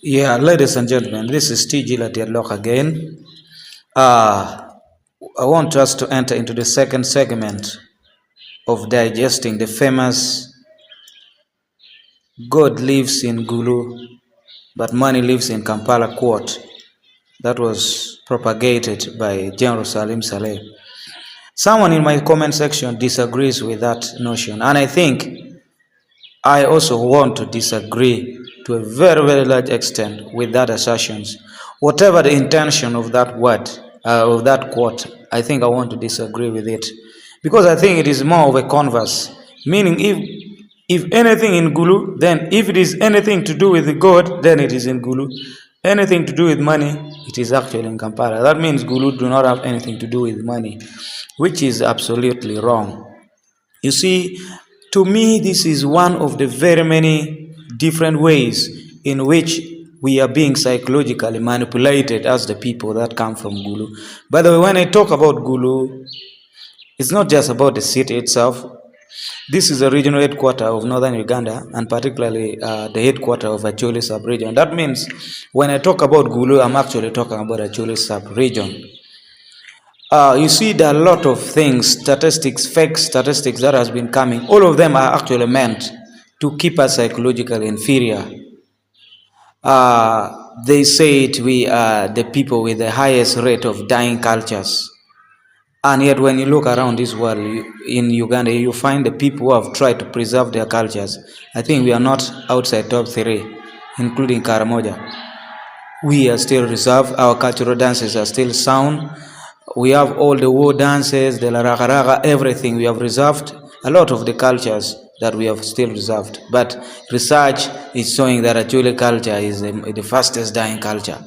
Yeah, ladies and gentlemen, this is TG Latit again. Uh, I want us to enter into the second segment of digesting the famous God lives in Gulu, but money lives in Kampala quote that was propagated by General Salim Saleh. Someone in my comment section disagrees with that notion, and I think I also want to disagree to a very, very large extent with that assertions. Whatever the intention of that word, of that quote, I think I want to disagree with it. Because I think it is more of a converse. Meaning if anything in Gulu, then if it is anything to do with God, then it is in Gulu. Anything to do with money, it is actually in Kampala. That means Gulu do not have anything to do with money, which is absolutely wrong. You see, to me, this is one of the very many different ways in which we are being psychologically manipulated as the people that come from Gulu. By the way, when I talk about Gulu, it's not just about the city itself. This is a regional headquarter of northern Uganda, and particularly the headquarter of Acholi sub-region. That means when I talk about Gulu, I'm actually talking about Acholi sub-region. You see, there are a lot of things, statistics, fake statistics that has been coming. All of them are actually meant to keep us psychologically inferior. They say we are the people with the highest rate of dying cultures. And yet when you look around this world, in Uganda, you find the people who have tried to preserve their cultures. I think we are not outside top 3, including Karamoja. We are still reserved. Our cultural dances are still sound. We have all the war dances, the laragaraga, everything. We have reserved a lot of the cultures that we have still reserved. But research is showing that Acholi culture is the fastest dying culture.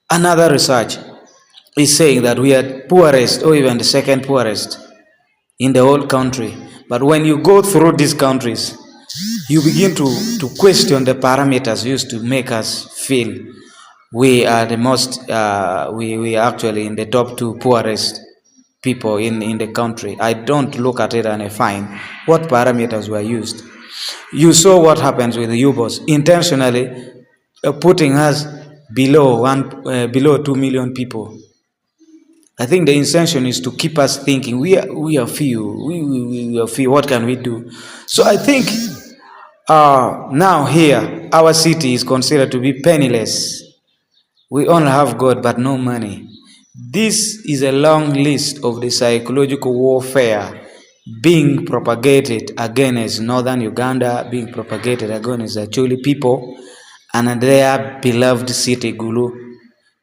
Another research is saying that we are poorest or even the second poorest in the whole country. But when you go through these countries, you begin to question the parameters used to make us feel we are the most, we are actually in the top 2 poorest people in the country. I don't look at it and I find what parameters were used. You saw what happens with the U-boats, intentionally putting us below 2 million people. I think the intention is to keep us thinking we are few, we are few, what can we do? So I think now here, our city is considered to be penniless. We only have God but no money. This is a long list of the psychological warfare being propagated against northern Uganda, being propagated against the Acholi people and their beloved city Gulu.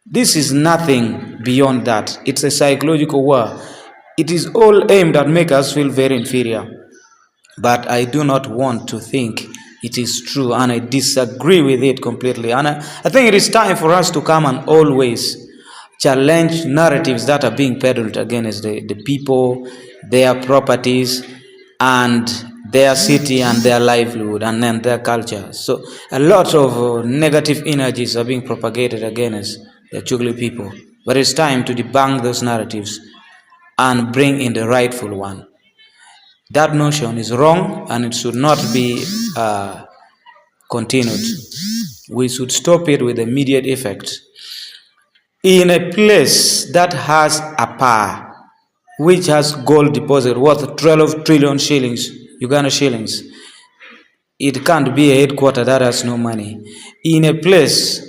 This is nothing beyond that. It's a psychological war. It is all aimed at make us feel very inferior. But I do not want to think it is true, and I disagree with it completely. And I think it is time for us to come and always challenge narratives that are being peddled against the people, their properties, and their city and their livelihood and then their culture. So a lot of negative energies are being propagated against the Chugli people. But it's time to debunk those narratives and bring in the rightful one. That notion is wrong and it should not be continued. We should stop it with immediate effect. In a place that has a power, which has gold deposit worth 12 trillion shillings, Uganda shillings, it can't be a headquarter that has no money. In a place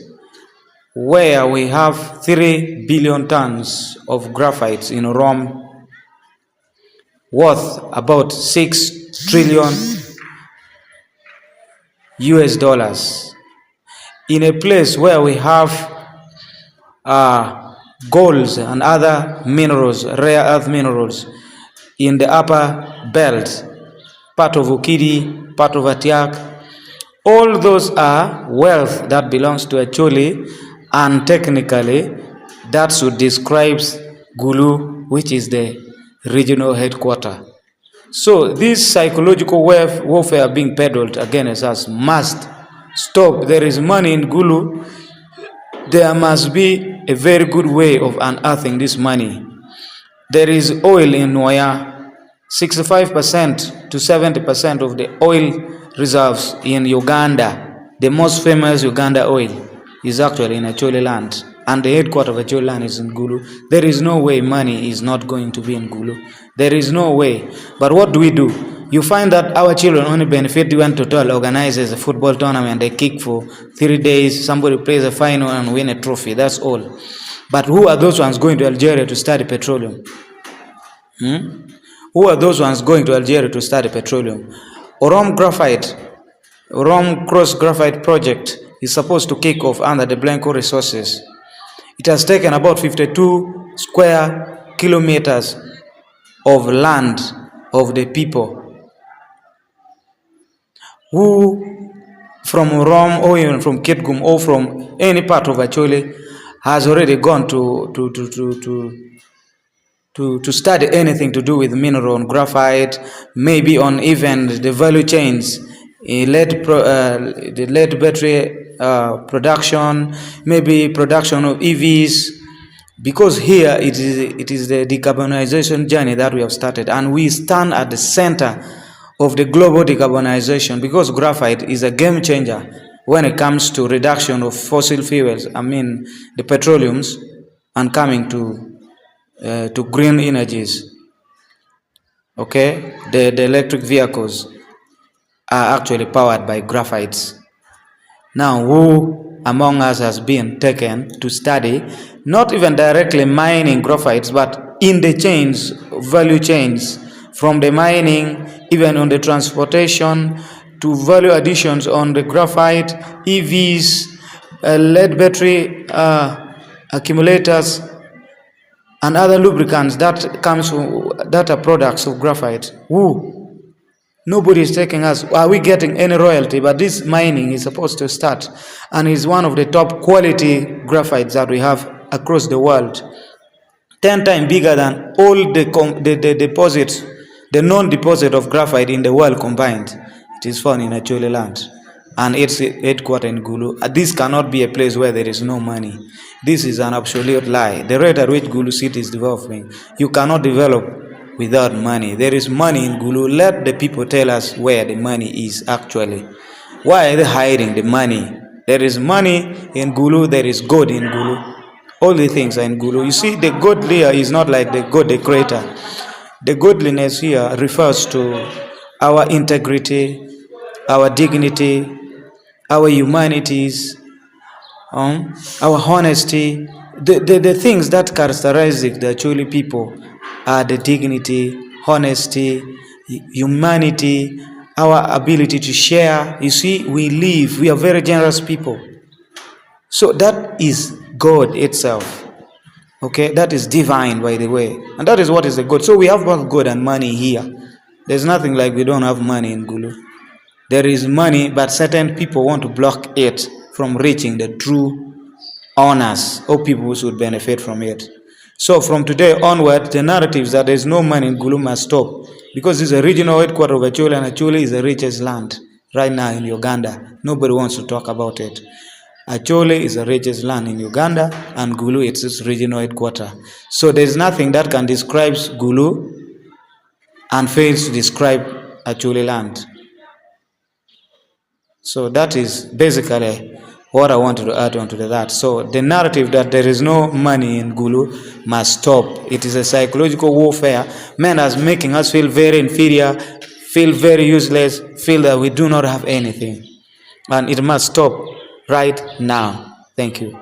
where we have 3 billion tons of graphite in Rome, worth about 6 trillion US dollars, in a place where we have golds and other minerals, rare earth minerals, in the upper belt, part of Ukidi, part of Atiak. All those are wealth that belongs to Acholi, and technically that should describe Gulu, which is the regional headquarters. So this psychological warfare being peddled against us must stop. There is money in Gulu. There must be a very good way of unearthing this money. There is oil in Nwaya. 65% to 70% of the oil reserves in Uganda The most famous Uganda oil is actually in Acholi land, and the headquarters of Acholi land is in Gulu. There is no way money is not going to be in Gulu. There is no way. But what do? You find that our children only benefit when Total organizes a football tournament. They kick for 3 days, somebody plays a final and win a trophy. That's all. But who are those ones going to Algeria to study petroleum? Who are those ones going to Algeria to study petroleum? Orom Cross Graphite Project is supposed to kick off under the Blanco resources. It has taken about 52 square kilometers of land of the people who from Rom or even from Kitgum or from any part of Acholi has already gone to study anything to do with mineral and graphite, maybe on even the value chains, the lead battery production, maybe production of EVs, because here it is the decarbonization journey that we have started, and we stand at the center of the global decarbonization, because graphite is a game changer when it comes to reduction of fossil fuels, the petroleums, and coming to green energies. Okay, the electric vehicles are actually powered by graphites. Now, who among us has been taken to study, not even directly mining graphites, but in the chains, value chains, from the mining, even on the transportation, to value additions on the graphite, EVs, lead battery accumulators, and other lubricants that are products of graphite. Nobody is taking us. Are we getting any royalty? But this mining is supposed to start, and is one of the top quality graphites that we have across the world. 10 times bigger than all the deposits, the known deposit of graphite in the world combined. It is found in Acholi land, and its headquarters in Gulu. This cannot be a place where there is no money. This is an absolute lie. The rate at which Gulu city is developing, you cannot develop without money. There is money in Gulu. Let the people tell us where the money is actually. Why are they hiding the money? There is money in Gulu. There is God in Gulu. All the things are in Gulu. You see, the God here is not like the God, the creator. The godliness here refers to our integrity, our dignity, our humanities, our honesty. The things that characterize the Acholi people are the dignity, honesty, humanity, our ability to share. You see, we are very generous people. So that is God itself. Okay, that is divine, by the way. And that is what is the God. So we have both God and money here. There's nothing like we don't have money in Gulu. There is money, but certain people want to block it from reaching the true owners or people who should benefit from it. So from today onward, the narratives that there is no money in Gulu must stop, because it's a regional headquarters of Acholi, and Acholi is the richest land right now in Uganda. Nobody wants to talk about it. Acholi is the richest land in Uganda, and Gulu is its regional headquarters. So there is nothing that can describe Gulu and fails to describe Acholi land. So that is basically what I wanted to add on to that. So the narrative that there is no money in Gulu must stop. It is a psychological warfare meant as making us feel very inferior, feel very useless, feel that we do not have anything. And it must stop right now. Thank you.